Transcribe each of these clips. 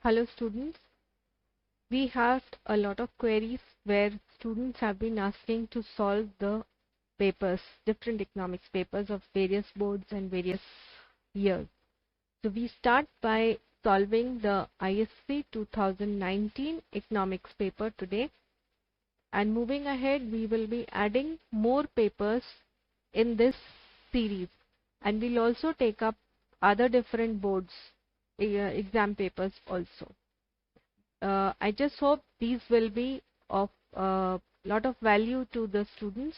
Hello students, we have a lot of queries where students have been asking to solve the papers, different economics papers of various boards and various years. So we start by solving the ISC 2019 economics paper today, and moving ahead we will be adding more papers in this series, and we'll also take up other different boards exam papers also. I just hope these will be of lot of value to the students,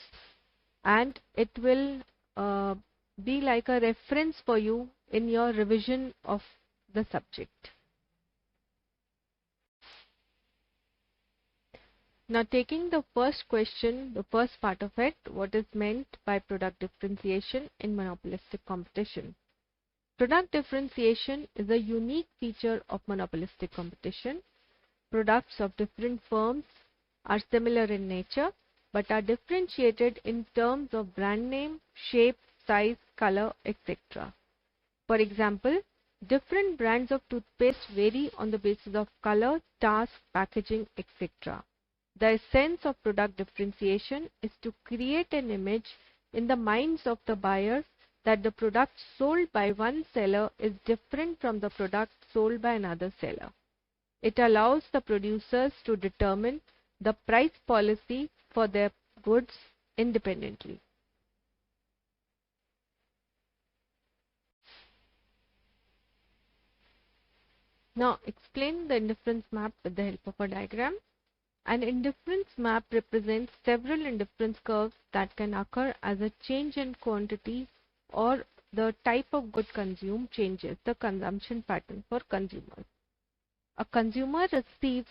and it will be like a reference for you in your revision of the subject. Now, taking the first question, the first part of it, what is meant by product differentiation in monopolistic competition? Product differentiation is a unique feature of monopolistic competition. Products of different firms are similar in nature but are differentiated in terms of brand name, shape, size, color, etc. For example, different brands of toothpaste vary on the basis of color, task, packaging, etc. The essence of product differentiation is to create an image in the minds of the buyer that the product sold by one seller is different from the product sold by another seller. It allows the producers to determine the price policy for their goods independently. Now explain the indifference map with the help of a diagram. An indifference map represents several indifference curves that can occur as a change in quantity or the type of good consumed changes the consumption pattern for consumers. A consumer receives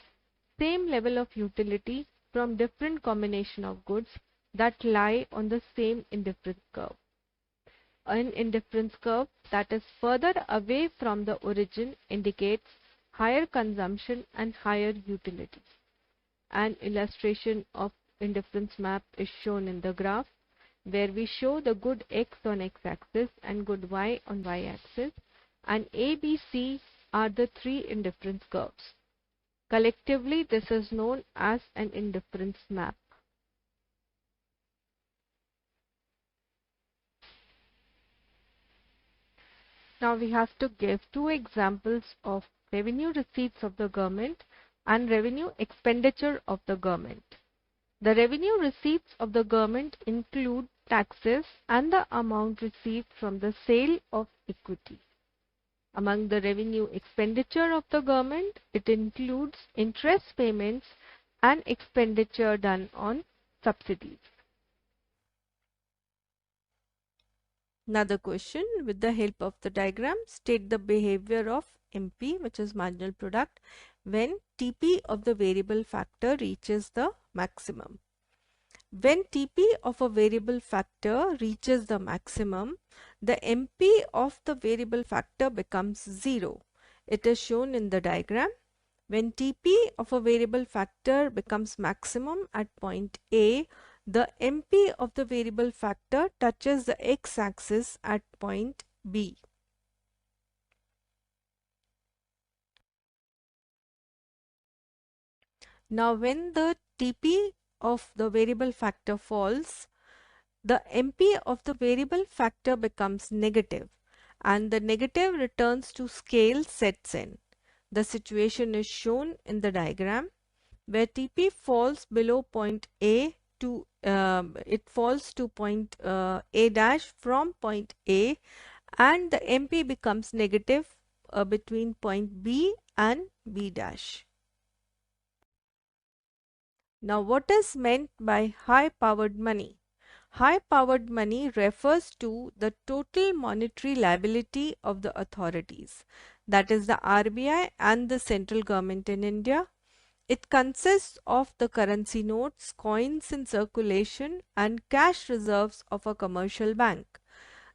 same level of utility from different combination of goods that lie on the same indifference curve. An indifference curve that is further away from the origin indicates higher consumption and higher utility. An illustration of indifference map is shown in the graph, where we show the good X on X-axis and good Y on Y-axis, and A, B, C are the three indifference curves. Collectively, this is known as an indifference map. Now we have to give two examples of revenue receipts of the government and revenue expenditure of the government. The revenue receipts of the government include taxes and the amount received from the sale of equity. Among the revenue expenditure of the government, it includes interest payments and expenditure done on subsidies. Another question, with the help of the diagram, state the behavior of MP, which is marginal product, when TP of the variable factor reaches the maximum. When TP of a variable factor reaches the maximum, the MP of the variable factor becomes 0. It is shown in the diagram. When TP of a variable factor becomes maximum at point A, the MP of the variable factor touches the x-axis at point B. Now, when the TP of the variable factor falls, the MP of the variable factor becomes negative, and the negative returns to scale sets in. The situation is shown in the diagram, where TP falls below point A to it falls to point A dash from point A, and the MP becomes negative between point B and B dash. Now, what is meant by high-powered money? High-powered money refers to the total monetary liability of the authorities, that is the RBI and the central government in India. It consists of the currency notes, coins in circulation, and cash reserves of a commercial bank,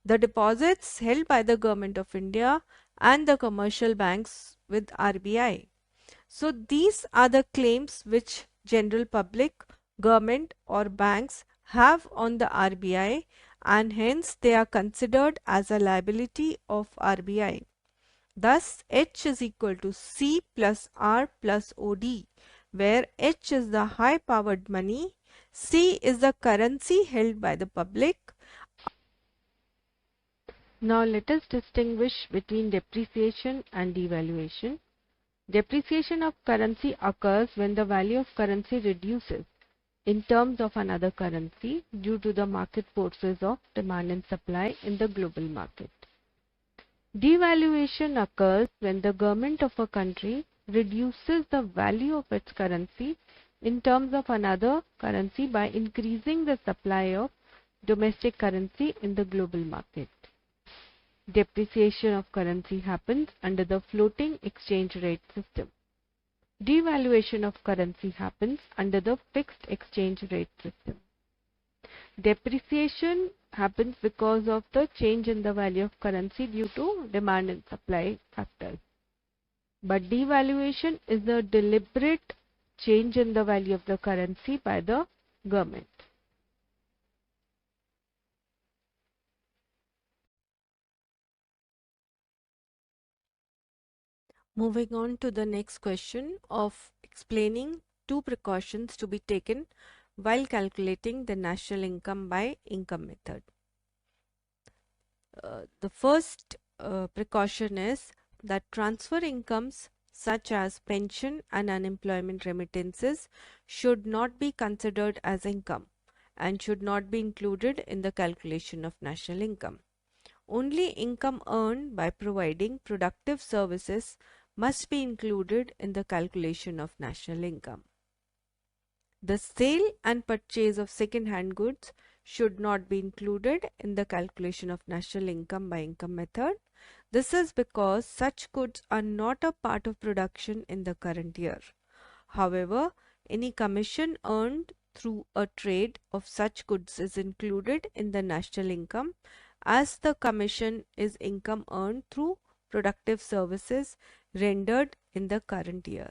the deposits held by the government of India, and the commercial banks with RBI. So these are the claims which general public, government or banks have on the RBI, and hence they are considered as a liability of RBI. Thus, H is equal to C plus R plus OD, where H is the high-powered money, C is the currency held by the public. Now let us distinguish between depreciation and devaluation. Depreciation of currency occurs when the value of currency reduces in terms of another currency due to the market forces of demand and supply in the global market. Devaluation occurs when the government of a country reduces the value of its currency in terms of another currency by increasing the supply of domestic currency in the global market. Depreciation of currency happens under the floating exchange rate system. Devaluation of currency happens under the fixed exchange rate system. Depreciation happens because of the change in the value of currency due to demand and supply factors. But devaluation is a deliberate change in the value of the currency by the government. Moving on to the next question of explaining two precautions to be taken while calculating the national income by income method. The first precaution is that transfer incomes such as pension and unemployment remittances should not be considered as income and should not be included in the calculation of national income. Only income earned by providing productive services must be included in the calculation of national income. The sale and purchase of second-hand goods should not be included in the calculation of national income by income method. This is because such goods are not a part of production in the current year. However, any commission earned through a trade of such goods is included in the national income, as the commission is income earned through productive services rendered in the current year.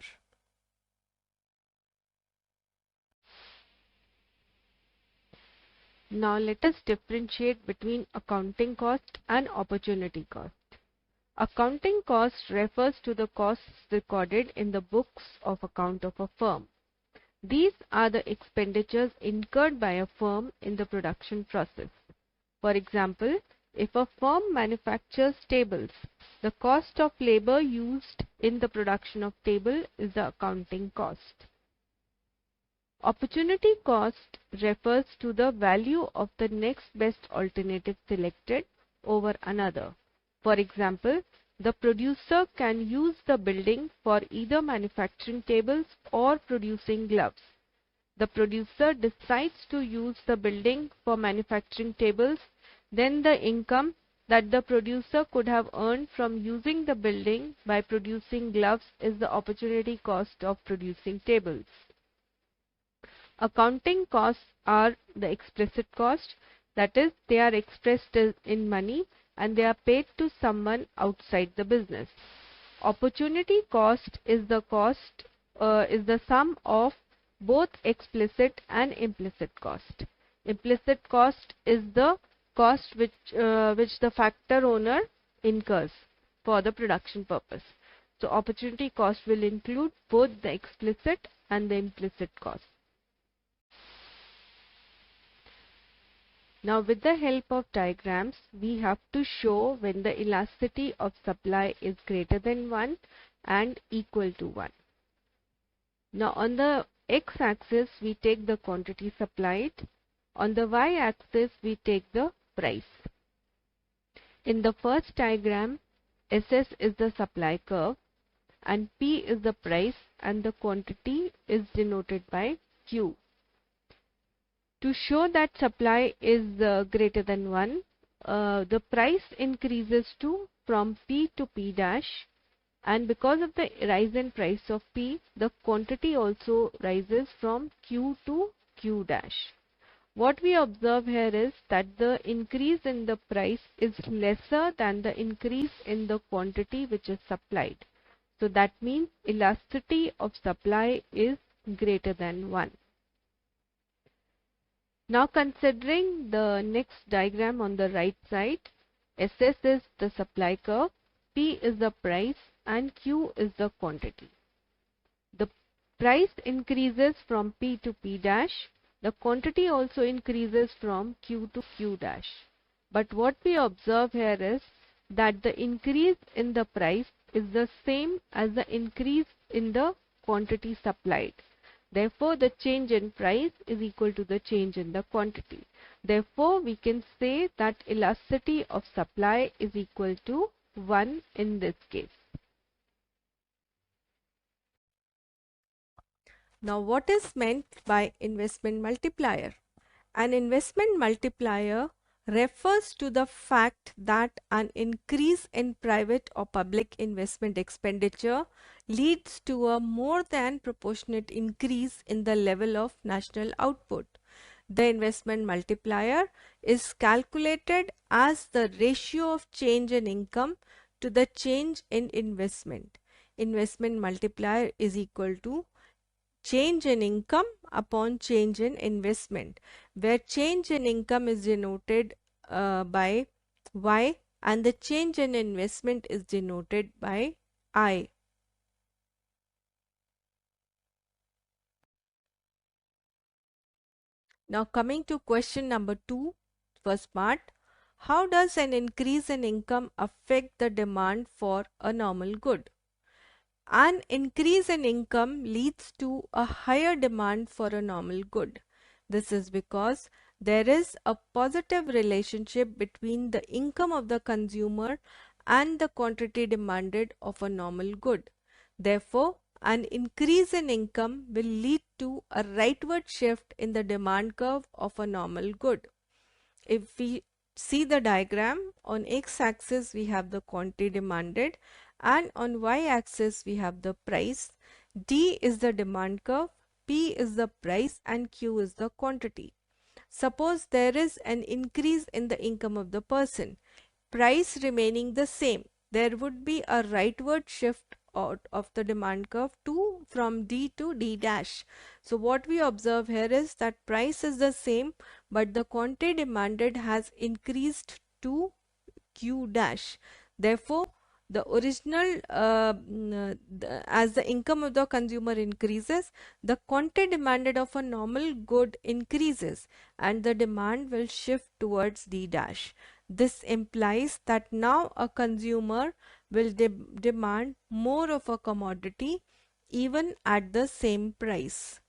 Now let us differentiate between accounting cost and opportunity cost. Accounting cost refers to the costs recorded in the books of account of a firm. These are the expenditures incurred by a firm in the production process. For example, if a firm manufactures tables, the cost of labor used in the production of table is the accounting cost. Opportunity cost refers to the value of the next best alternative selected over another. For example, the producer can use the building for either manufacturing tables or producing gloves. The producer decides to use the building for manufacturing tables, then the income that the producer could have earned from using the building by producing gloves is the opportunity cost of producing tables. Accounting costs are the explicit cost, that is, they are expressed in money and they are paid to someone outside the business. Opportunity cost is the sum of both explicit and implicit cost. Implicit cost is the cost which the factor owner incurs for the production purpose. So opportunity cost will include both the explicit and the implicit cost. Now with the help of diagrams, we have to show when the elasticity of supply is greater than 1 and equal to 1. Now on the x-axis we take the quantity supplied, on the y-axis we take the price. In the first diagram, SS is the supply curve and P is the price and the quantity is denoted by Q. To show that supply is greater than 1, the price increases from P to P dash, and because of the rise in price of P, the quantity also rises from Q to Q dash. What we observe here is that the increase in the price is lesser than the increase in the quantity which is supplied. So that means elasticity of supply is greater than 1. Now considering the next diagram on the right side, SS is the supply curve, P P is the price and Q is the quantity. The price increases from P to P dash. The quantity also increases from Q to Q dash. But what we observe here is that the increase in the price is the same as the increase in the quantity supplied. Therefore, the change in price is equal to the change in the quantity. Therefore, we can say that elasticity of supply is equal to 1 in this case. Now, what is meant by investment multiplier? An investment multiplier refers to the fact that an increase in private or public investment expenditure leads to a more than proportionate increase in the level of national output. The investment multiplier is calculated as the ratio of change in income to the change in investment. Investment multiplier is equal to change in income upon change in investment, where change in income is denoted by Y and the change in investment is denoted by I. Now coming to question number 2, first part. How does an increase in income affect the demand for a normal good? An increase in income leads to a higher demand for a normal good. This is because there is a positive relationship between the income of the consumer and the quantity demanded of a normal good. Therefore, an increase in income will lead to a rightward shift in the demand curve of a normal good. If we see the diagram, on x-axis we have the quantity demanded and on y-axis we have the price. D is the demand curve, P is the price and Q is the quantity. Suppose there is an increase in the income of the person, price remaining the same, there would be a rightward shift out of the demand curve from D to D dash. So what we observe here is that price is the same, but the quantity demanded has increased to Q dash. Therefore, the original as the income of the consumer increases, the quantity demanded of a normal good increases and the demand will shift towards D dash. This implies that now a consumer will demand more of a commodity even at the same price.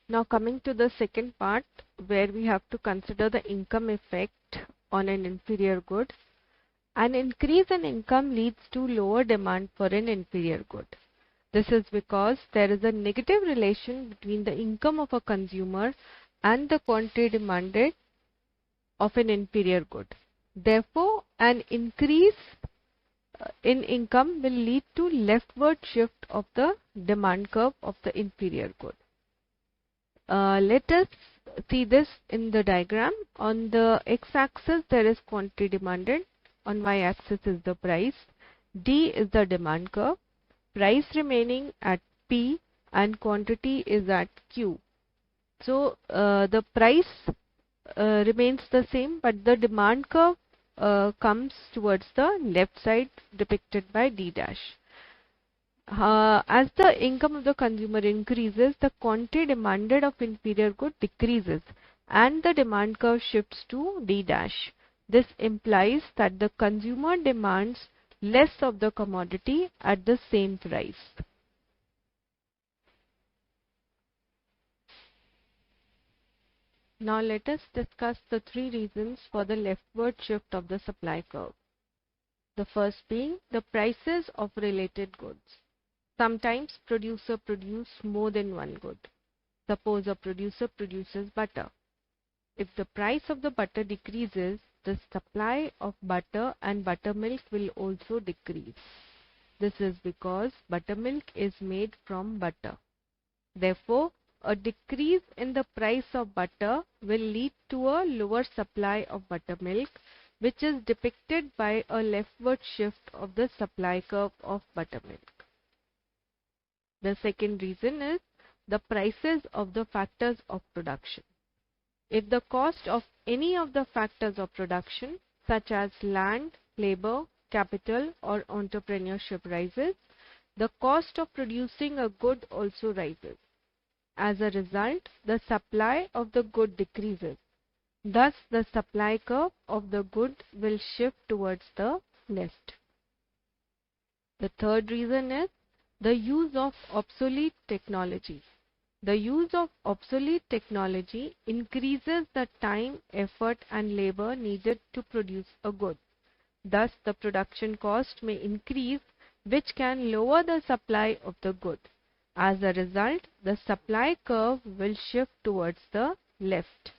Now coming to the second part, where we have to consider the income effect on an inferior good. An increase in income leads to lower demand for an inferior good. This is because there is a negative relation between the income of a consumer and the quantity demanded of an inferior good. Therefore, an increase in income will lead to leftward shift of the demand curve of the inferior good. Let us see this in the diagram. On the x-axis there is quantity demanded, on y-axis is the price, D is the demand curve, price remaining at P and quantity is at Q. So the price remains the same, but the demand curve comes towards the left side depicted by D dash. As the income of the consumer increases, the quantity demanded of inferior good decreases and the demand curve shifts to D dash. This implies that the consumer demands less of the commodity at the same price. Now let us discuss the 3 reasons for the leftward shift of the supply curve. The first being the prices of related goods. Sometimes producer produce more than one good. Suppose a producer produces butter. If the price of the butter decreases, the supply of butter and buttermilk will also decrease. This is because buttermilk is made from butter. Therefore, a decrease in the price of butter will lead to a lower supply of buttermilk, which is depicted by a leftward shift of the supply curve of buttermilk. The second reason is the prices of the factors of production. If the cost of any of the factors of production, such as land, labor, capital, or entrepreneurship rises, the cost of producing a good also rises. As a result, the supply of the good decreases. Thus, the supply curve of the good will shift towards the left. The third reason is the use of obsolete technology. The use of obsolete technology increases the time, effort, and labor needed to produce a good. Thus, the production cost may increase, which can lower the supply of the good. As a result, the supply curve will shift towards the left.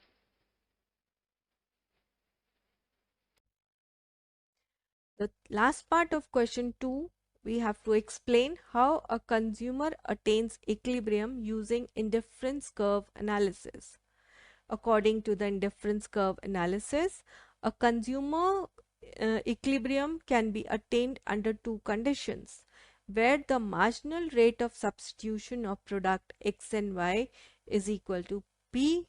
The last part of question 2, we have to explain how a consumer attains equilibrium using indifference curve analysis. According to the indifference curve analysis, a consumer equilibrium can be attained under two conditions, where the marginal rate of substitution of product X and Y is equal to P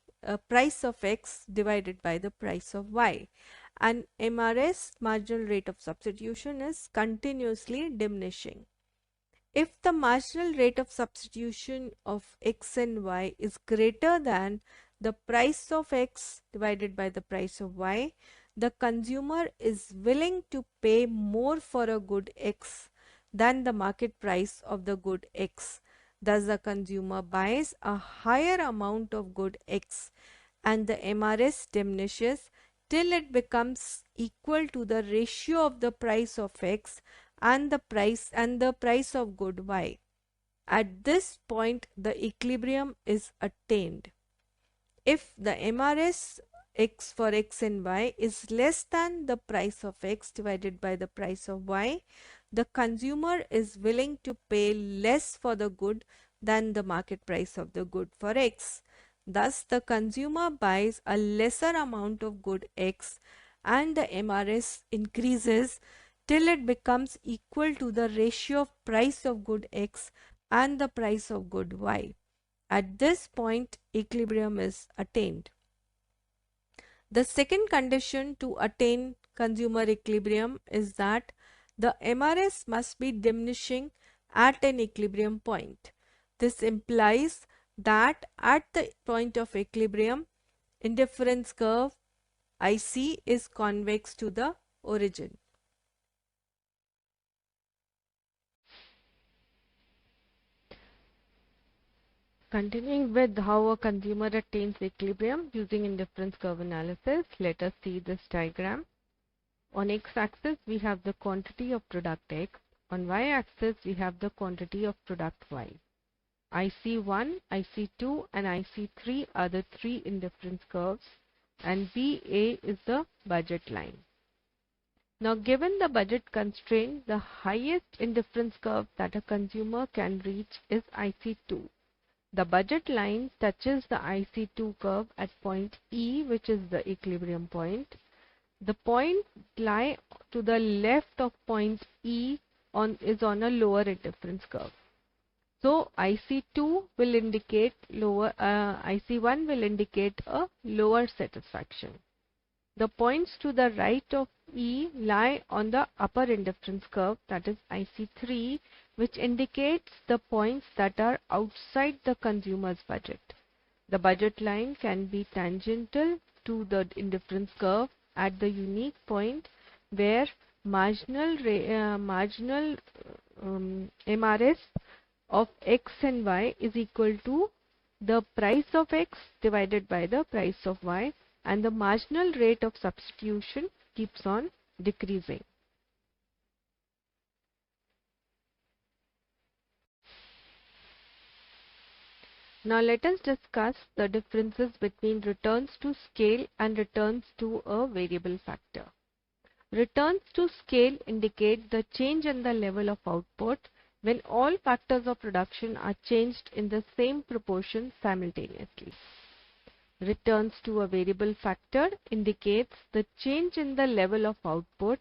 price of X divided by the price of Y, and MRS marginal rate of substitution is continuously diminishing. If the marginal rate of substitution of X and Y is greater than the price of X divided by the price of Y, the consumer is willing to pay more for a good X than the market price of the good X. Thus, the consumer buys a higher amount of good X and the MRS diminishes till it becomes equal to the ratio of the price of X and the price of good Y. At this point, the equilibrium is attained. If the MRS X for X and Y is less than the price of X divided by the price of Y, the consumer is willing to pay less for the good than the market price of the good for X. Thus, the consumer buys a lesser amount of good X and the MRS increases till it becomes equal to the ratio of price of good X and the price of good Y. At this point, equilibrium is attained. The second condition to attain consumer equilibrium is that the MRS must be diminishing at an equilibrium point. This implies that at the point of equilibrium, indifference curve IC is convex to the origin. Continuing with how a consumer attains equilibrium using indifference curve analysis, let us see this diagram. On x-axis, we have the quantity of product X. On y-axis, we have the quantity of product Y. IC1, IC2 and IC3 are the three indifference curves, and BA is the budget line. Now, given the budget constraint, the highest indifference curve that a consumer can reach is IC2. The budget line touches the IC2 curve at point E, which is the equilibrium point. The point lie to the left of point E is on a lower indifference curve. So IC2 will indicate lower, IC1 will indicate a lower satisfaction. The points to the right of E lie on the upper indifference curve, that is IC3, which indicates the points that are outside the consumer's budget. The budget line can be tangential to the indifference curve at the unique point where marginal MRS of X and Y is equal to the price of X divided by the price of Y, and the marginal rate of substitution keeps on decreasing. Now let us discuss the differences between returns to scale and returns to a variable factor. Returns to scale indicate the change in the level of output when all factors of production are changed in the same proportion simultaneously. Returns to a variable factor indicates the change in the level of output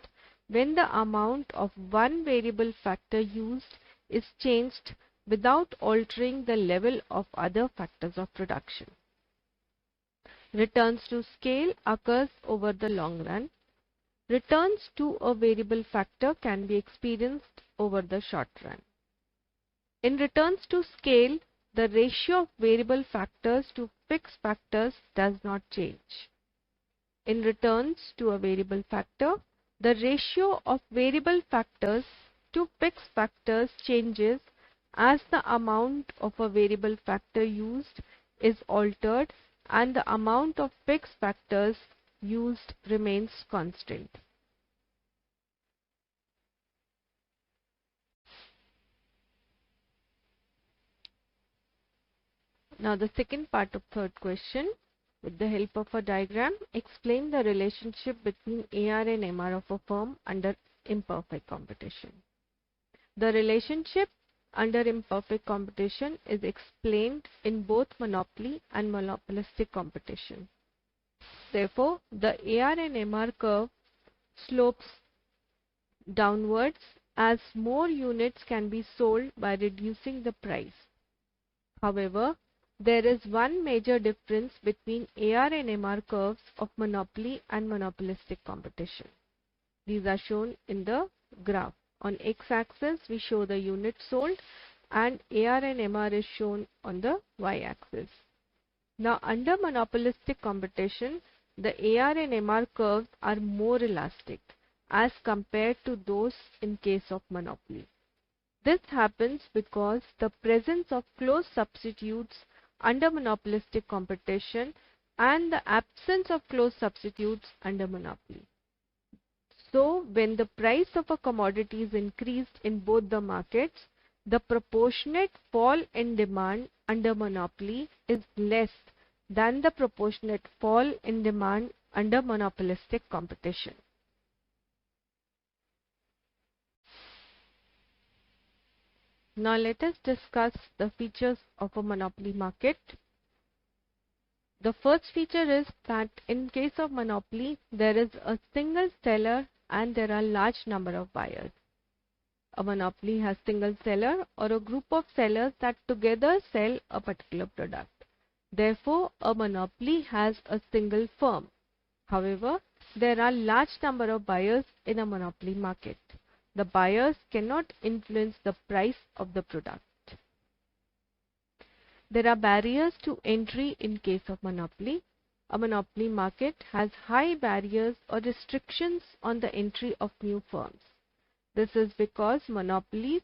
when the amount of one variable factor used is changed without altering the level of other factors of production. Returns to scale occurs over the long run. returns to a variable factor can be experienced over the short run. In returns to scale, the ratio of variable factors to fixed factors does not change. In returns to a variable factor, the ratio of variable factors to fixed factors changes as the amount of a variable factor used is altered and the amount of fixed factors used remains constant. Now the second part of third question. With the help of a diagram, explain the relationship between AR and MR of a firm under imperfect competition. The relationship under imperfect competition is explained in both monopoly and monopolistic competition. Therefore, the AR and MR curve slopes downwards as more units can be sold by reducing the price. However, there is one major difference between AR and MR curves of monopoly and monopolistic competition. These are shown in the graph. On x-axis, we show the units sold and AR and MR is shown on the y-axis. Now, under monopolistic competition, the AR and MR curves are more elastic as compared to those in case of monopoly. This happens because the presence of close substitutes under monopolistic competition and the absence of close substitutes under monopoly. So, when the price of a commodity is increased in both the markets, the proportionate fall in demand under monopoly is less than the proportionate fall in demand under monopolistic competition. Now let us discuss the features of a monopoly market. The first feature is that in case of monopoly, there is a single seller and there are large number of buyers. A monopoly has single seller or a group of sellers that together sell a particular product. Therefore, a monopoly has a single firm. However, there are large number of buyers in a monopoly market. The buyers cannot influence the price of the product. There are barriers to entry in case of monopoly. A monopoly market has high barriers or restrictions on the entry of new firms. This is because monopolies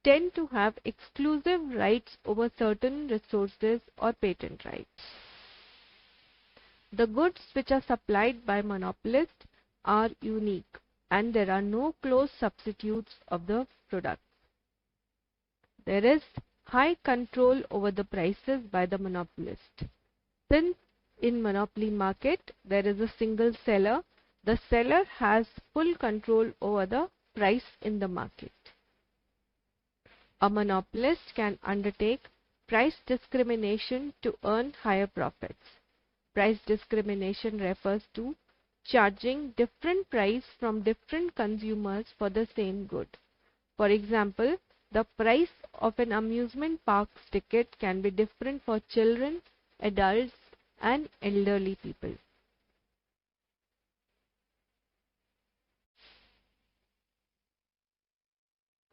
tend to have exclusive rights over certain resources or patent rights. The goods which are supplied by monopolists are unique and there are no close substitutes of the product. There is high control over the prices by the monopolist. Since in monopoly market there is a single seller, the seller has full control over the price in the market. A monopolist can undertake price discrimination to earn higher profits. Price discrimination refers to charging different price from different consumers for the same good. For example, the price of an amusement park's ticket can be different for children, adults, and elderly people.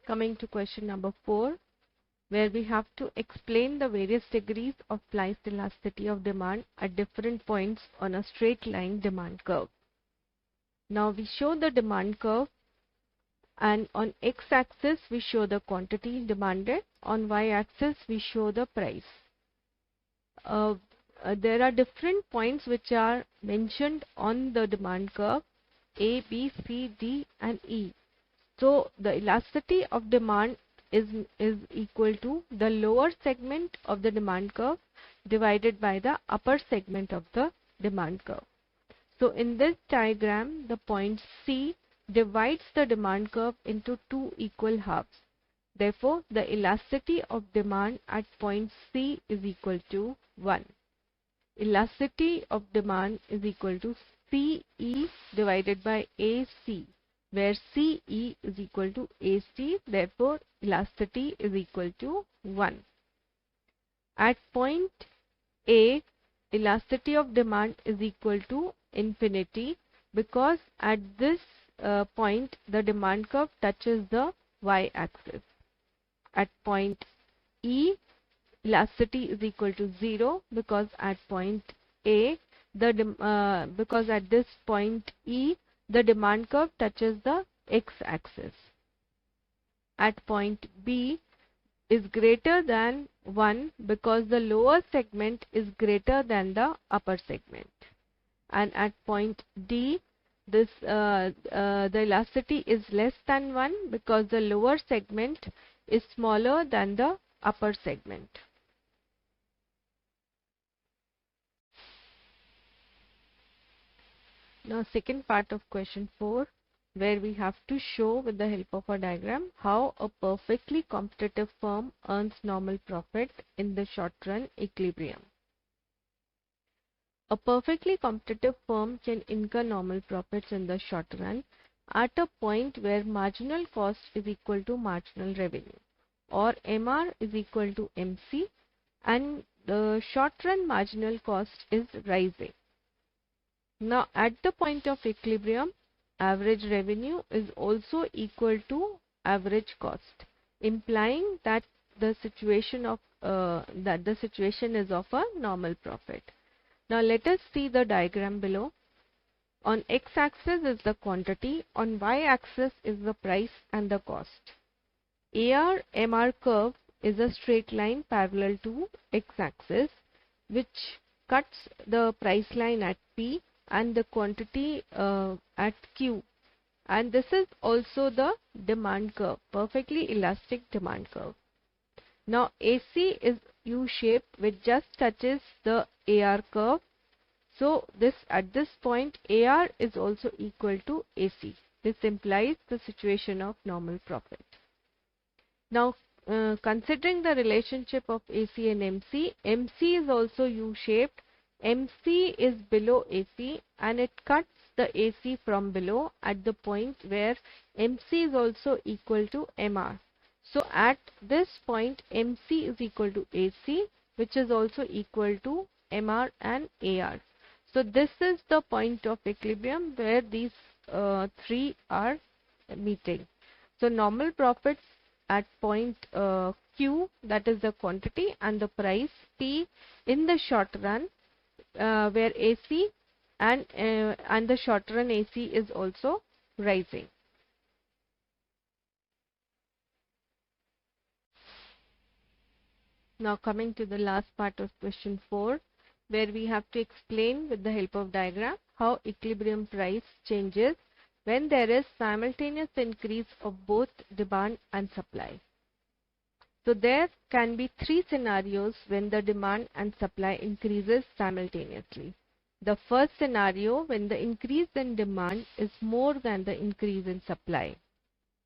Coming to question number 4, where we have to explain the various degrees of price elasticity of demand at different points on a straight line demand curve. Now we show the demand curve, and on x-axis we show the quantity demanded, on y-axis we show the price. There are different points which are mentioned on the demand curve, A, B, C, D and E. So the elasticity of demand is equal to the lower segment of the demand curve divided by the upper segment of the demand curve. So in this diagram, the point C divides the demand curve into two equal halves. Therefore, the elasticity of demand at point C is equal to 1. Elasticity of demand is equal to CE divided by AC, where CE is equal to AC, therefore elasticity is equal to 1. At point A, elasticity of demand is equal to infinity, because at this point the demand curve touches the y-axis. At point E, elasticity is equal to 0 because at point A, because at this point E, the demand curve touches the x-axis. At point B is greater than 1 because the lower segment is greater than the upper segment. And at point D, the elasticity is less than 1 because the lower segment is smaller than the upper segment. Now second part of question 4, where we have to show with the help of a diagram how a perfectly competitive firm earns normal profit in the short run equilibrium. A perfectly competitive firm can incur normal profits in the short run at a point where marginal cost is equal to marginal revenue, or MR is equal to MC, and the short run marginal cost is rising. Now at the point of equilibrium, average revenue is also equal to average cost, implying that the situation is of a normal profit. Now let us see the diagram below. On x-axis is the quantity, on y-axis is the price and the cost. AR-MR curve is a straight line parallel to x-axis, which cuts the price line at P and the quantity at Q, and this is also the demand curve, perfectly elastic demand curve. Now AC is U-shaped which just touches the AR curve, so at this point AR is also equal to AC. This implies the situation of normal profit. Now considering the relationship of AC and MC, MC is also U-shaped. MC is below AC and it cuts the AC from below at the point where MC is also equal to MR. So at this point MC is equal to AC, which is also equal to MR and AR. So this is the point of equilibrium where these three are meeting. So normal profits at point Q, that is the quantity, and the price P in the short run, where AC and the short run AC is also rising. Now coming to the last part of question 4, where we have to explain with the help of diagram how equilibrium price changes when there is simultaneous increase of both demand and supply. So there can be three scenarios when the demand and supply increases simultaneously. The first scenario, when the increase in demand is more than the increase in supply.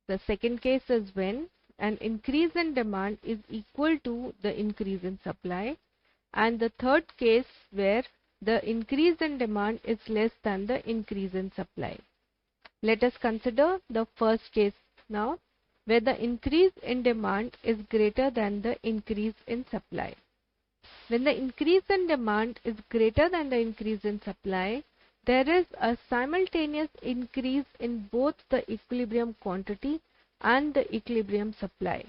The second case is when an increase in demand is equal to the increase in supply. And the third case where the increase in demand is less than the increase in supply. Let us consider the first case now, where the increase in demand is greater than the increase in supply. When the increase in demand is greater than the increase in supply, there is a simultaneous increase in both the equilibrium quantity and the equilibrium supply.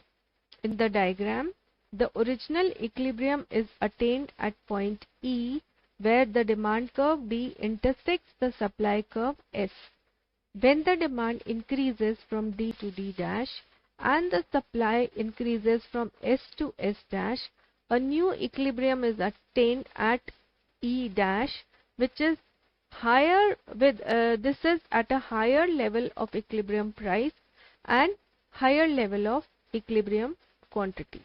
In the diagram, the original equilibrium is attained at point E, where the demand curve D intersects the supply curve S. When the demand increases from D to D dash and the supply increases from S to S dash, a new equilibrium is attained at E dash, which is higher this is at a higher level of equilibrium price and higher level of equilibrium quantity.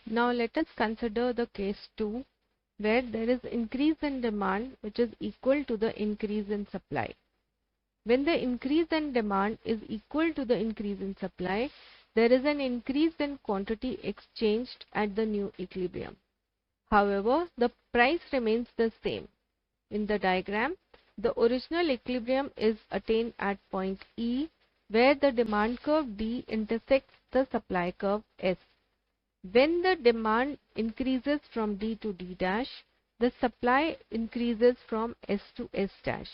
Now let us consider the case 2, where there is increase in demand which is equal to the increase in supply. When the increase in demand is equal to the increase in supply, there is an increase in quantity exchanged at the new equilibrium. However, the price remains the same. In the diagram, the original equilibrium is attained at point E, where the demand curve D intersects the supply curve S. When the demand increases from D to D dash, the supply increases from S to S dash,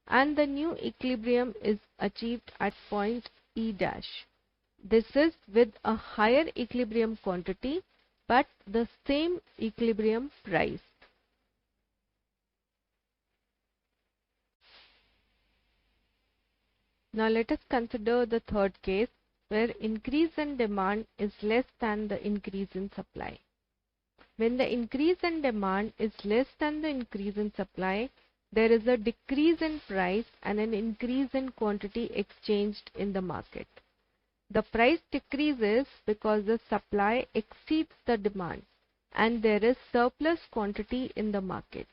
and the new equilibrium is achieved at point E dash. This is with a higher equilibrium quantity but the same equilibrium price. Now let us consider the third case where increase in demand is less than the increase in supply. When the increase in demand is less than the increase in supply, there is a decrease in price and an increase in quantity exchanged in the market. The price decreases because the supply exceeds the demand and there is surplus quantity in the market.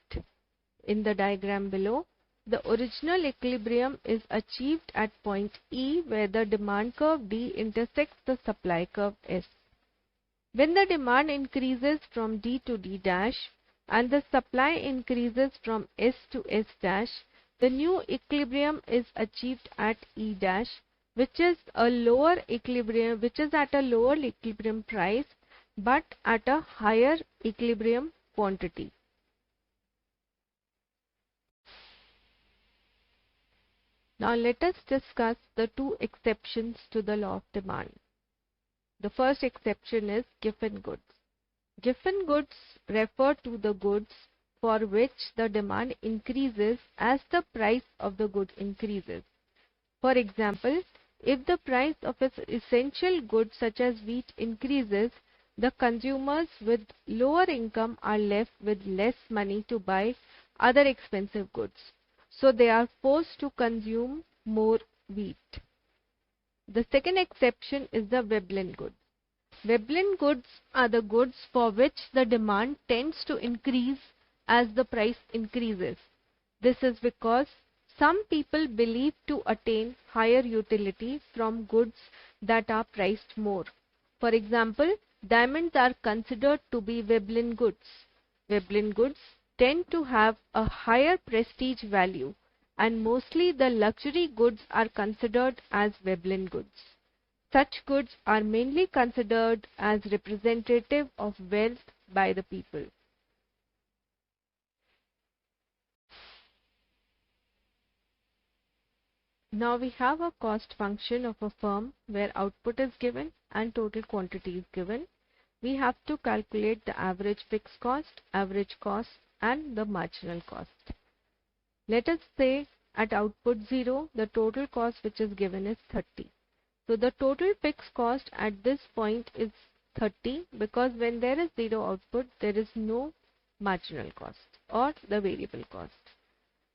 In the diagram below, the original equilibrium is achieved at point E where the demand curve D intersects the supply curve S. When the demand increases from D to D dash and the supply increases from S to S dash, the new equilibrium is achieved at E dash, which is at a lower equilibrium price but at a higher equilibrium quantity. Now let us discuss the two exceptions to the law of demand. The first exception is given goods. Given goods refer to the goods for which the demand increases as the price of the good increases. For example, if the price of its essential goods such as wheat increases, the consumers with lower income are left with less money to buy other expensive goods. So they are forced to consume more wheat. The second exception is the Veblen goods. Veblen goods are the goods for which the demand tends to increase as the price increases. This is because some people believe to attain higher utility from goods that are priced more. For example, diamonds are considered to be Veblen goods. Veblen goods tend to have a higher prestige value, and mostly the luxury goods are considered as Veblen goods. Such goods are mainly considered as representative of wealth by the people. Now we have a cost function of a firm where output is given and total quantity is given. We have to calculate the average fixed cost, average cost, and the marginal cost. Let us say at output 0, the total cost which is given is 30. So the total fixed cost at this point is 30 because when there is 0 output, there is no marginal cost or the variable cost.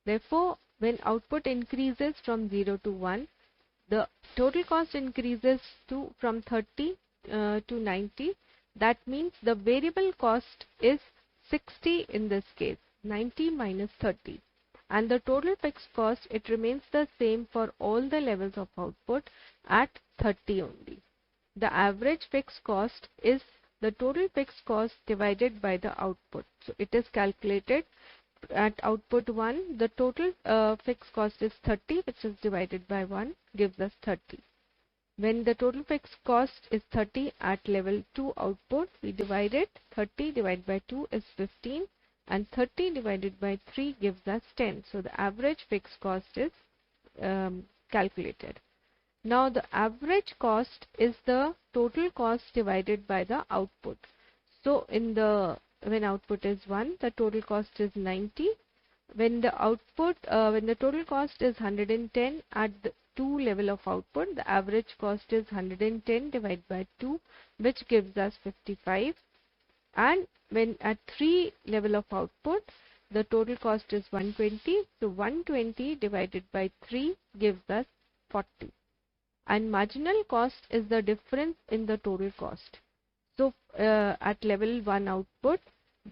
Therefore, when output increases from 0 to 1, the total cost increases from 30 to 90. That means the variable cost is 60 in this case, 90 minus 30. And the total fixed cost, it remains the same for all the levels of output at 30 only. The average fixed cost is the total fixed cost divided by the output. So it is calculated at output 1, the total fixed cost is 30, which is divided by 1 gives us 30. When the total fixed cost is 30 at level 2 output, we divide it. 30 divided by 2 is 15 and 30 divided by 3 gives us 10. So the average fixed cost is calculated. Now the average cost is the total cost divided by the output. So when output is 1, the total cost is 90. When the total cost is 110 at the 2 level of output, the average cost is 110 divided by 2, which gives us 55. And when at 3 level of output, the total cost is 120. So 120 divided by 3 gives us 40. And marginal cost is the difference in the total cost. So at level 1 output,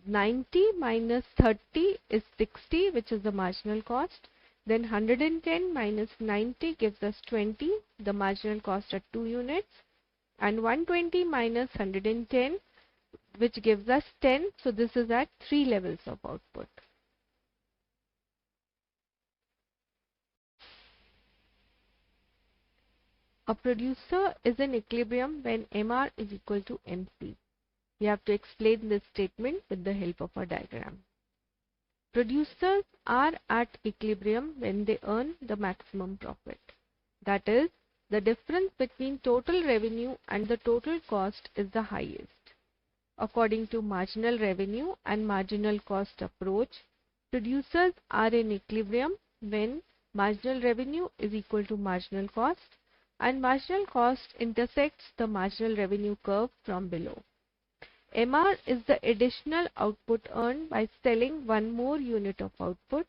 90 minus 30 is 60, which is the marginal cost. Then 110 minus 90 gives us 20, the marginal cost at 2 units. And 120 minus 110, which gives us 10. So this is at 3 levels of output. A producer is in equilibrium when MR is equal to MC. We have to explain this statement with the help of a diagram. Producers are at equilibrium when they earn the maximum profit. That is, the difference between total revenue and the total cost is the highest. According to marginal revenue and marginal cost approach, producers are in equilibrium when marginal revenue is equal to marginal cost and marginal cost intersects the marginal revenue curve from below. MR is the additional output earned by selling one more unit of output,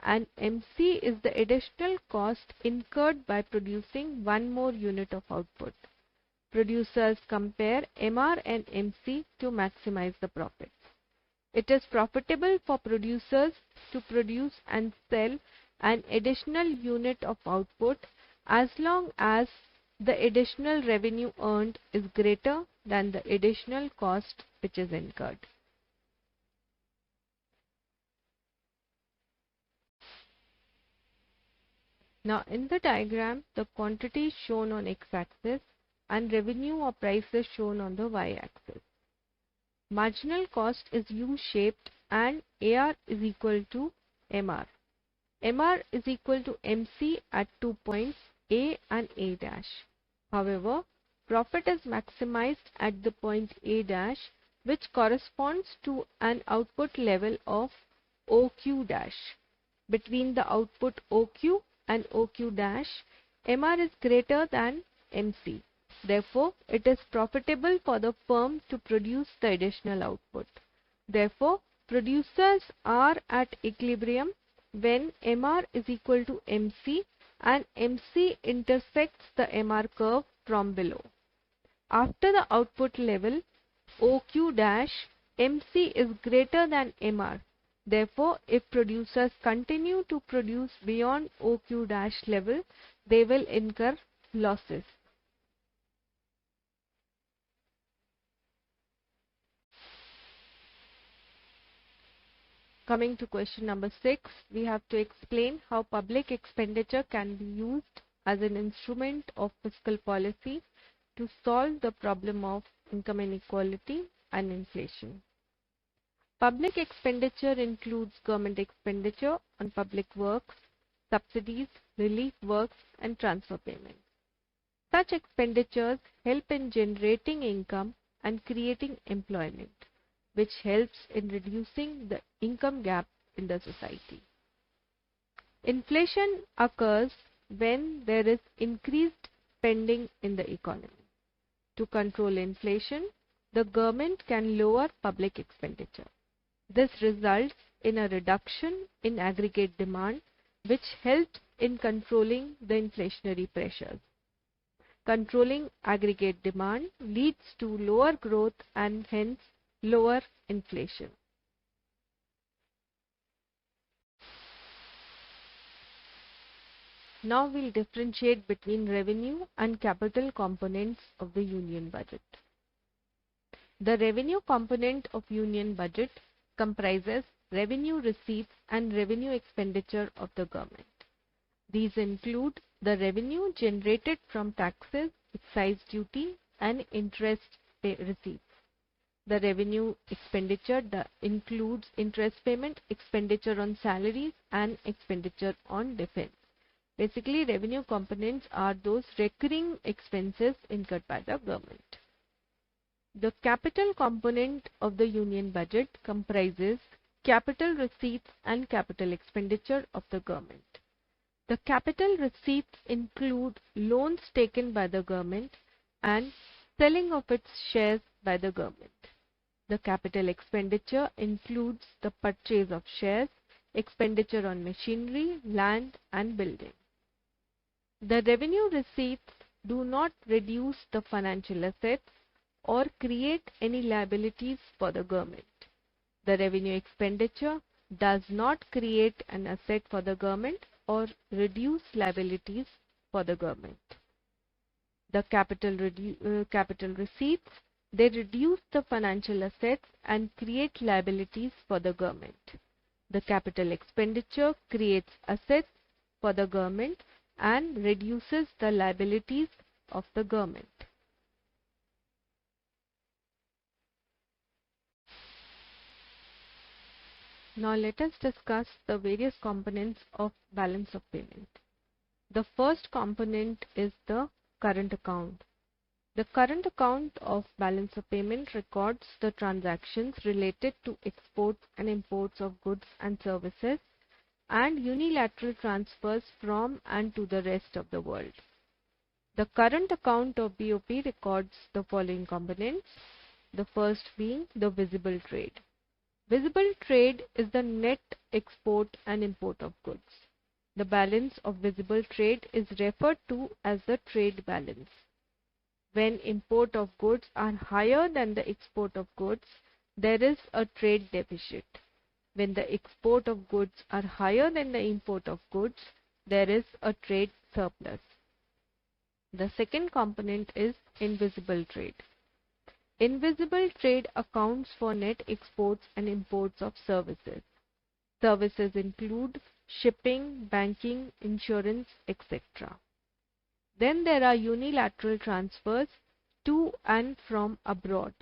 and MC is the additional cost incurred by producing one more unit of output. Producers compare MR and MC to maximize the profits. It is profitable for producers to produce and sell an additional unit of output as long as the additional revenue earned is greater than the additional cost which is incurred. Now in the diagram, the quantity is shown on x-axis and revenue or price is shown on the y-axis. Marginal cost is U-shaped and AR is equal to MR. MR is equal to MC at 2 points A and A dash. However, profit is maximized at the point A dash, which corresponds to an output level of OQ dash. Between the output OQ and OQ dash, MR is greater than MC. Therefore, it is profitable for the firm to produce the additional output. Therefore, producers are at equilibrium when MR is equal to MC and MC intersects the MR curve from below. After the output level OQ dash, MC is greater than MR. Therefore, if producers continue to produce beyond OQ dash level, they will incur losses. Coming to question number 6, we have to explain how public expenditure can be used as an instrument of fiscal policy to solve the problem of income inequality and inflation. Public expenditure includes government expenditure on public works, subsidies, relief works, and transfer payments. Such expenditures help in generating income and creating employment, which helps in reducing the income gap in the society. Inflation occurs when there is increased spending in the economy. To control inflation, the government can lower public expenditure. This results in a reduction in aggregate demand, which helps in controlling the inflationary pressures. Controlling aggregate demand leads to lower growth and hence lower inflation. Now we'll differentiate between revenue and capital components of the union budget. The revenue component of union budget comprises revenue receipts and revenue expenditure of the government. These include the revenue generated from taxes, excise duty, and interest receipts. The revenue expenditure includes interest payment, expenditure on salaries, and expenditure on defense. Basically, revenue components are those recurring expenses incurred by the government. The capital component of the union budget comprises capital receipts and capital expenditure of the government. The capital receipts include loans taken by the government and selling of its shares by the government. The capital expenditure includes the purchase of shares, expenditure on machinery, land, and building. The revenue receipts do not reduce the financial assets or create any liabilities for the government. The revenue expenditure does not create an asset for the government or reduce liabilities for the government. The capital receipts, they reduce the financial assets and create liabilities for the government. The capital expenditure creates assets for the government and reduces the liabilities of the government. Now let us discuss the various components of balance of payment. The first component is the current account. The current account of balance of payment records the transactions related to exports and imports of goods and services and unilateral transfers from and to the rest of the world. The current account of BOP records the following components, the first being the visible trade. Visible trade is the net export and import of goods. The balance of visible trade is referred to as the trade balance. When import of goods are higher than the export of goods, there is a trade deficit. When the export of goods are higher than the import of goods, there is a trade surplus. The second component is invisible trade. Invisible trade accounts for net exports and imports of services. Services include shipping, banking, insurance, etc. Then there are unilateral transfers to and from abroad.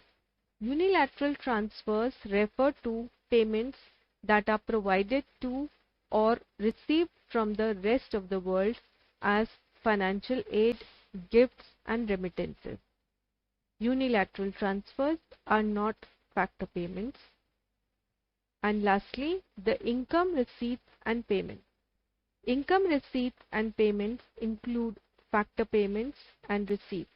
Unilateral transfers refer to payments that are provided to or received from the rest of the world as financial aid, gifts and remittances. Unilateral transfers are not factor payments. And lastly, the income receipts and payments. Income receipts and payments include factor payments and receipts.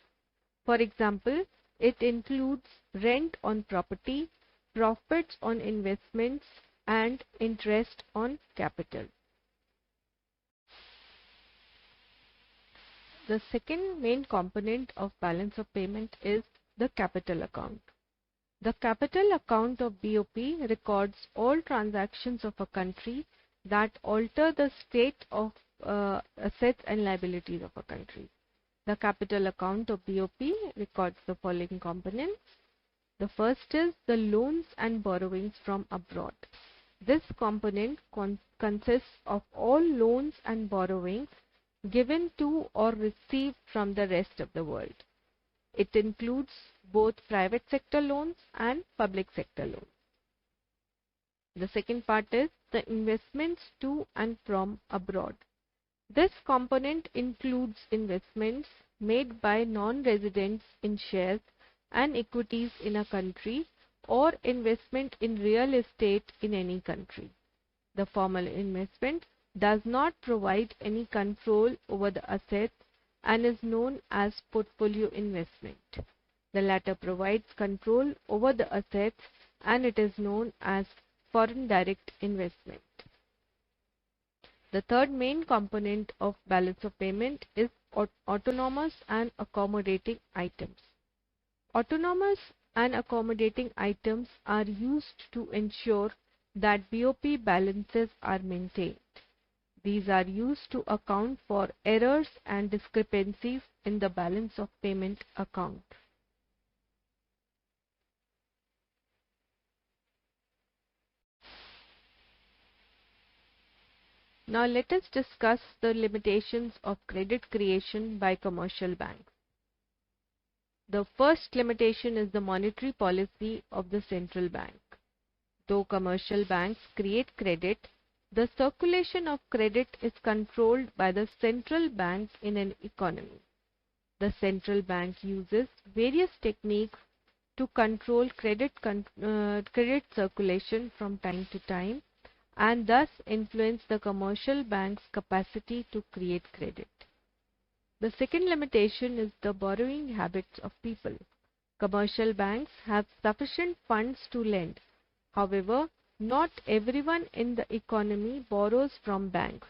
For example, it includes rent on property, profits on investments, and interest on capital. The second main component of balance of payment is the capital account. The capital account of BOP records all transactions of a country that alter the state of assets and liabilities of a country. The capital account of BOP records the following components. The first is the loans and borrowings from abroad. This component consists of all loans and borrowings given to or received from the rest of the world. It includes both private sector loans and public sector loans. The second part is the investments to and from abroad. This component includes investments made by non-residents in shares and equities in a country or investment in real estate in any country. The formal investment does not provide any control over the assets and is known as portfolio investment. The latter provides control over the assets and it is known as foreign direct investment. The third main component of balance of payment is autonomous and accommodating items. Autonomous and accommodating items are used to ensure that BOP balances are maintained. These are used to account for errors and discrepancies in the balance of payment account. Now let us discuss the limitations of credit creation by commercial banks. The first limitation is the monetary policy of the central bank. Though commercial banks create credit, the circulation of credit is controlled by the central bank in an economy. The central bank uses various techniques to control credit circulation from time to time and thus influence the commercial bank's capacity to create credit. The second limitation is the borrowing habits of people. Commercial banks have sufficient funds to lend. However, not everyone in the economy borrows from banks.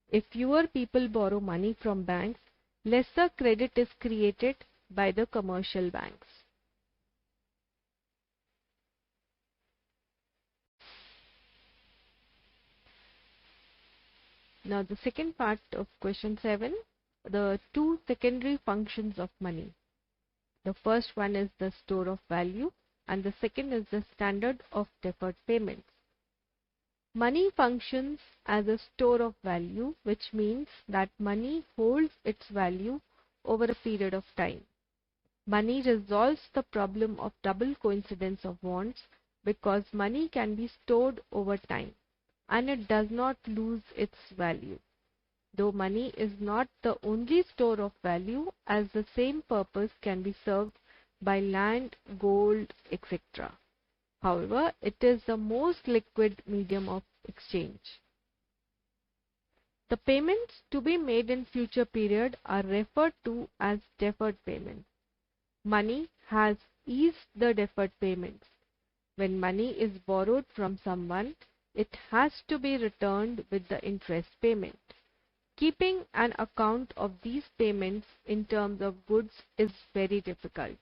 If fewer people borrow money from banks, lesser credit is created by the commercial banks. Now the second part of question 7, the two secondary functions of money. The first one is the store of value and the second is the standard of deferred payments. Money functions as a store of value, which means that money holds its value over a period of time. Money resolves the problem of double coincidence of wants because money can be stored over time and it does not lose its value. Though money is not the only store of value, as the same purpose can be served by land, gold, etc. However, it is the most liquid medium of exchange. The payments to be made in future period are referred to as deferred payments. Money has eased the deferred payments. When money is borrowed from someone, it has to be returned with the interest payment. Keeping an account of these payments in terms of goods is very difficult.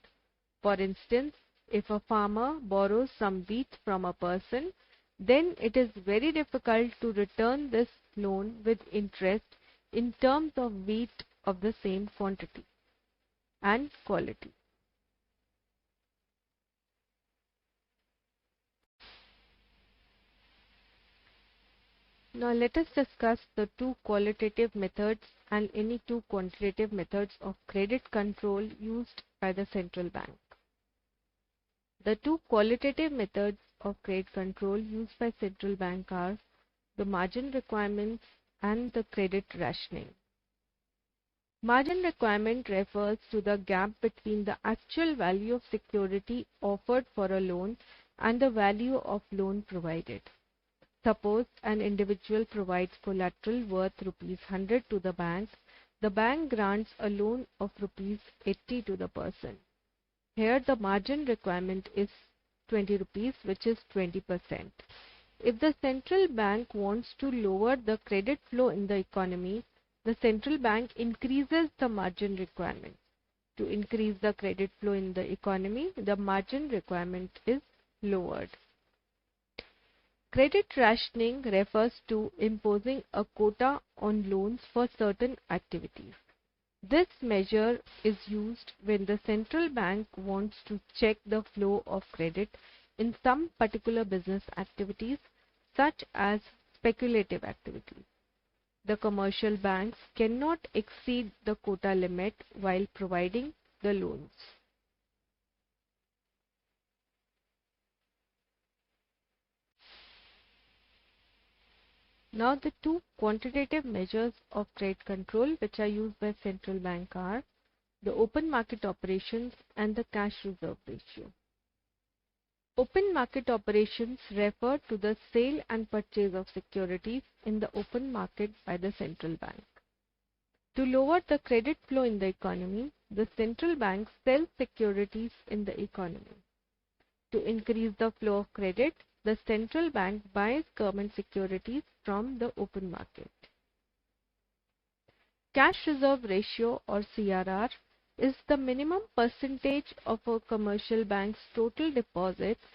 For instance, if a farmer borrows some wheat from a person, then it is very difficult to return this loan with interest in terms of wheat of the same quantity and quality. Now let us discuss the two qualitative methods and any two quantitative methods of credit control used by the central bank. The two qualitative methods of credit control used by central bank are the margin requirements and the credit rationing. Margin requirement refers to the gap between the actual value of security offered for a loan and the value of loan provided. Suppose an individual provides collateral worth ₹100 to the bank grants a loan of ₹80 to the person. Here the margin requirement is 20 rupees, which is 20%. If the central bank wants to lower the credit flow in the economy, the central bank increases the margin requirement. To increase the credit flow in the economy, the margin requirement is lowered. Credit rationing refers to imposing a quota on loans for certain activities. This measure is used when the central bank wants to check the flow of credit in some particular business activities, such as speculative activities. The commercial banks cannot exceed the quota limit while providing the loans. Now the two quantitative measures of credit control which are used by central bank are the open market operations and the cash reserve ratio. Open market operations refer to the sale and purchase of securities in the open market by the central bank. To lower the credit flow in the economy, the central bank sells securities in the economy. To increase the flow of credit, the central bank buys government securities from the open market. Cash reserve ratio or CRR is the minimum percentage of a commercial bank's total deposits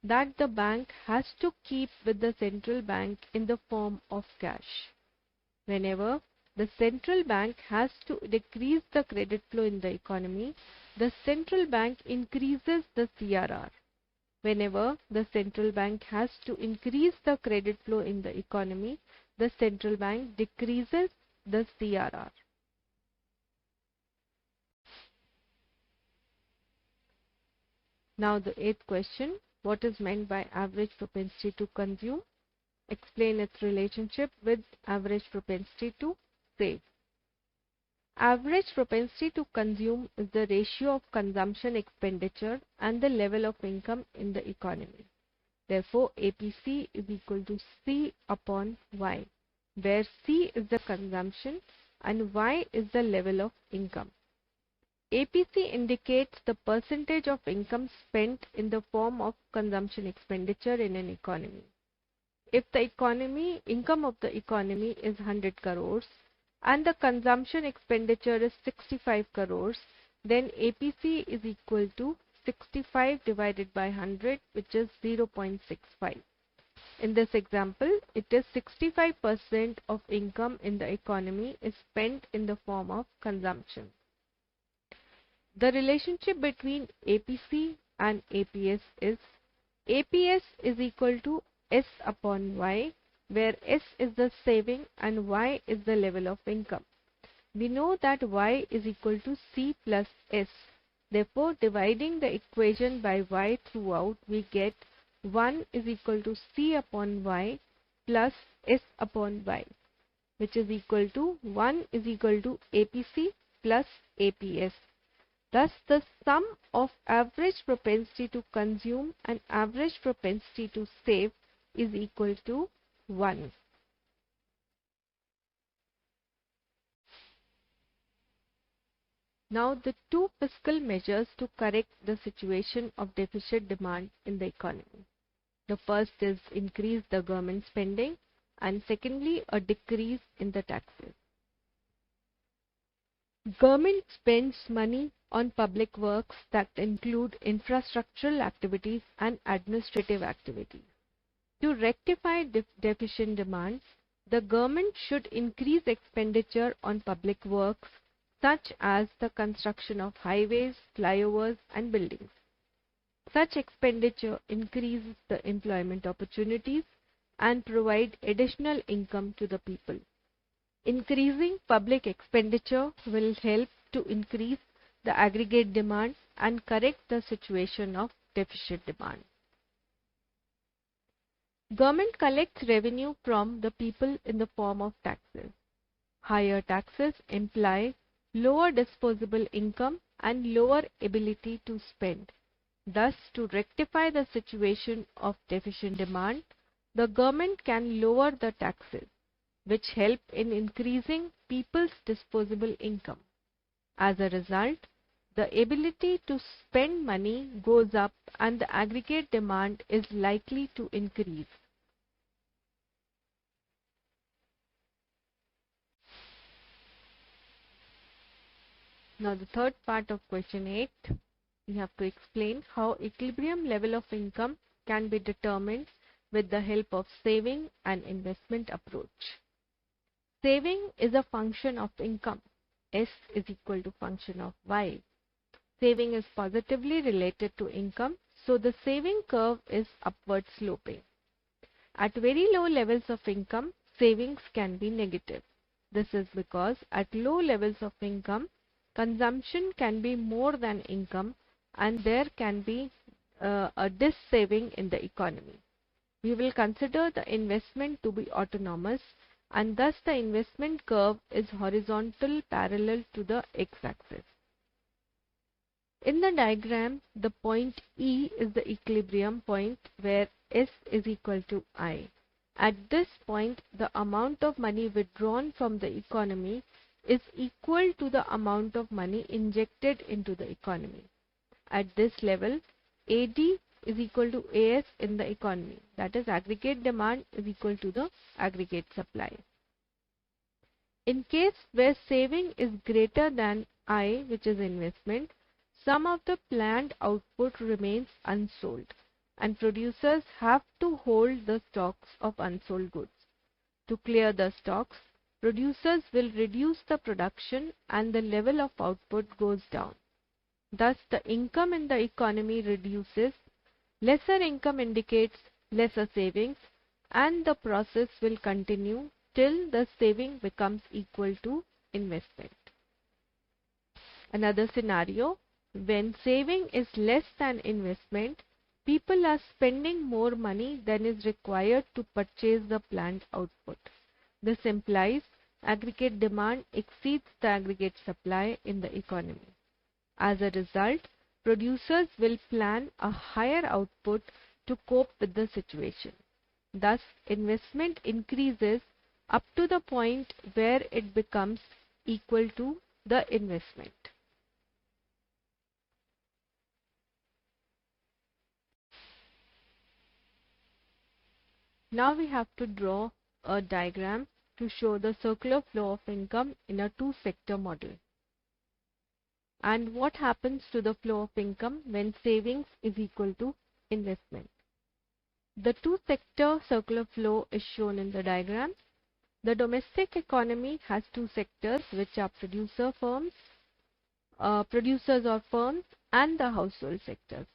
that the bank has to keep with the central bank in the form of cash. Whenever the central bank has to decrease the credit flow in the economy, the central bank increases the CRR. Whenever the central bank has to increase the credit flow in the economy, the central bank decreases the CRR. Now the eighth question, what is meant by average propensity to consume? Explain its relationship with average propensity to save. Average propensity to consume is the ratio of consumption expenditure and the level of income in the economy. Therefore, APC is equal to C upon Y, where C is the consumption and Y is the level of income. APC indicates the percentage of income spent in the form of consumption expenditure in an economy. If the income of the economy is 100 crores and the consumption expenditure is 65 crores, then APC is equal to 65 divided by 100, which is 0.65. In this example, it is 65% of income in the economy is spent in the form of consumption. The relationship between APC and APS is equal to S upon Y, where S is the saving and Y is the level of income. We know that Y is equal to C plus S. Therefore, dividing the equation by Y throughout, we get 1 is equal to C upon Y plus S upon Y, which is equal to 1 is equal to APC plus APS. Thus, the sum of average propensity to consume and average propensity to save is equal to 1. Now, the two fiscal measures to correct the situation of deficit demand in the economy. The first is increase the government spending, and secondly, a decrease in the taxes. Government spends money on public works that include infrastructural activities and administrative activities. To rectify deficient demand, the government should increase expenditure on public works such as the construction of highways, flyovers, and buildings. Such expenditure increases the employment opportunities and provide additional income to the people. Increasing public expenditure will help to increase the aggregate demand and correct the situation of deficit demand. Government collects revenue from the people in the form of taxes. Higher taxes imply lower disposable income and lower ability to spend. Thus, to rectify the situation of deficient demand, the government can lower the taxes, which help in increasing people's disposable income. As a result, the ability to spend money goes up and the aggregate demand is likely to increase. Now, the third part of question 8, we have to explain how equilibrium level of income can be determined with the help of saving and investment approach. Saving is a function of income. S is equal to function of Y. Saving is positively related to income, so the saving curve is upward sloping. At very low levels of income, savings can be negative. This is because at low levels of income, consumption can be more than income and there can be a dis-saving in the economy. We will consider the investment to be autonomous and thus the investment curve is horizontal parallel to the x-axis. In the diagram, the point E is the equilibrium point where S is equal to I. At this point, the amount of money withdrawn from the economy is equal to the amount of money injected into the economy. At this level, AD is equal to AS in the economy. That is, aggregate demand is equal to the aggregate supply. In case where saving is greater than I, which is investment, some of the planned output remains unsold and producers have to hold the stocks of unsold goods. To clear the stocks, producers will reduce the production and the level of output goes down. Thus, the income in the economy reduces, lesser income indicates lesser savings, and the process will continue till the saving becomes equal to investment. Another scenario, when saving is less than investment, people are spending more money than is required to purchase the planned output. This implies aggregate demand exceeds the aggregate supply in the economy. As a result, producers will plan a higher output to cope with the situation. Thus, investment increases up to the point where it becomes equal to the investment. Now we have to draw a diagram to show the circular flow of income in a two-sector model. And what happens to the flow of income when savings is equal to investment. The two-sector circular flow is shown in the diagram. The domestic economy has two sectors, which are producers or firms, and the household sectors.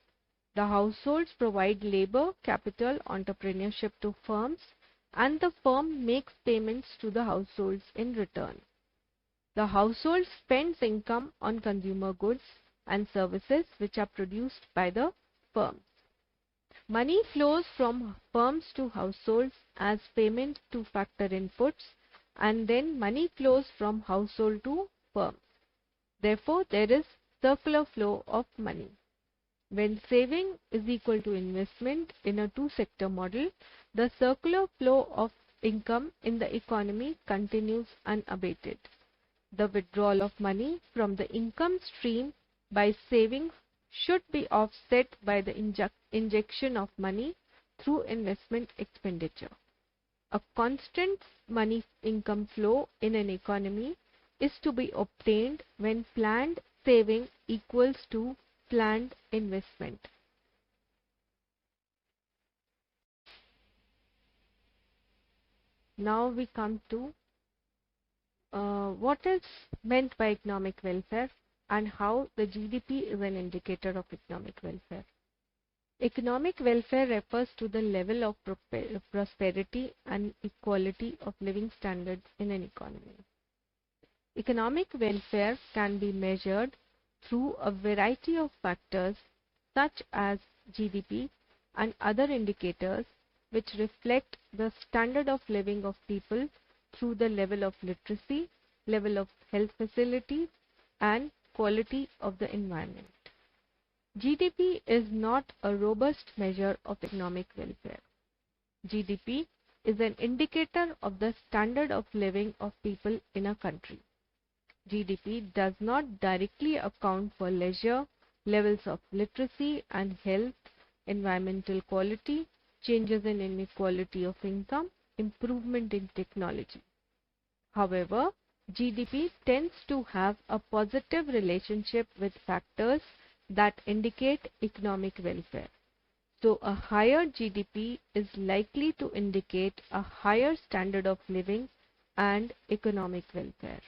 The households provide labor, capital, entrepreneurship to firms, and the firm makes payments to the households in return. The household spends income on consumer goods and services which are produced by the firms. Money flows from firms to households as payment to factor inputs, and then money flows from household to firms. Therefore, there is circular flow of money. When saving is equal to investment in a two-sector model, the circular flow of income in the economy continues unabated. The withdrawal of money from the income stream by savings should be offset by the injection of money through investment expenditure. A constant money income flow in an economy is to be obtained when planned saving equals to planned investment. Now we come to what is meant by economic welfare and how the GDP is an indicator of economic welfare. Economic welfare refers to the level of prosperity and equality of living standards in an economy. Economic welfare can be measured through a variety of factors such as GDP and other indicators which reflect the standard of living of people through the level of literacy, level of health facilities, and quality of the environment. GDP is not a robust measure of economic welfare. GDP is an indicator of the standard of living of people in a country. GDP does not directly account for leisure, levels of literacy and health, environmental quality, changes in inequality of income, improvement in technology. However, GDP tends to have a positive relationship with factors that indicate economic welfare. So, a higher GDP is likely to indicate a higher standard of living and economic welfare.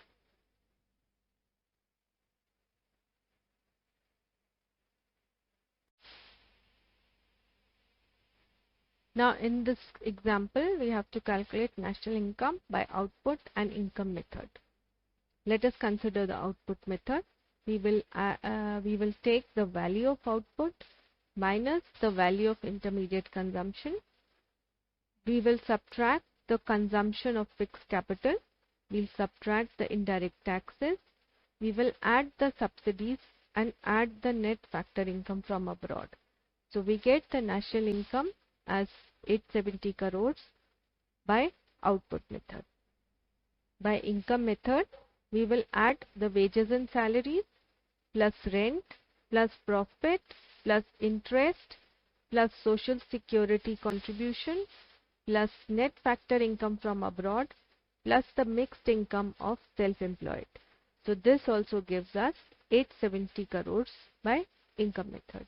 Now, in this example, we have to calculate national income by output and income method. Let us consider the output method. We will take the value of output minus the value of intermediate consumption. We will subtract the consumption of fixed capital. We will subtract the indirect taxes. We will add the subsidies and add the net factor income from abroad. So we get the national income as 870 crores by output method. By income method, we will add the wages and salaries plus rent plus profit plus interest plus social security contribution plus net factor income from abroad plus the mixed income of self-employed. So this also gives us 870 crores by income method.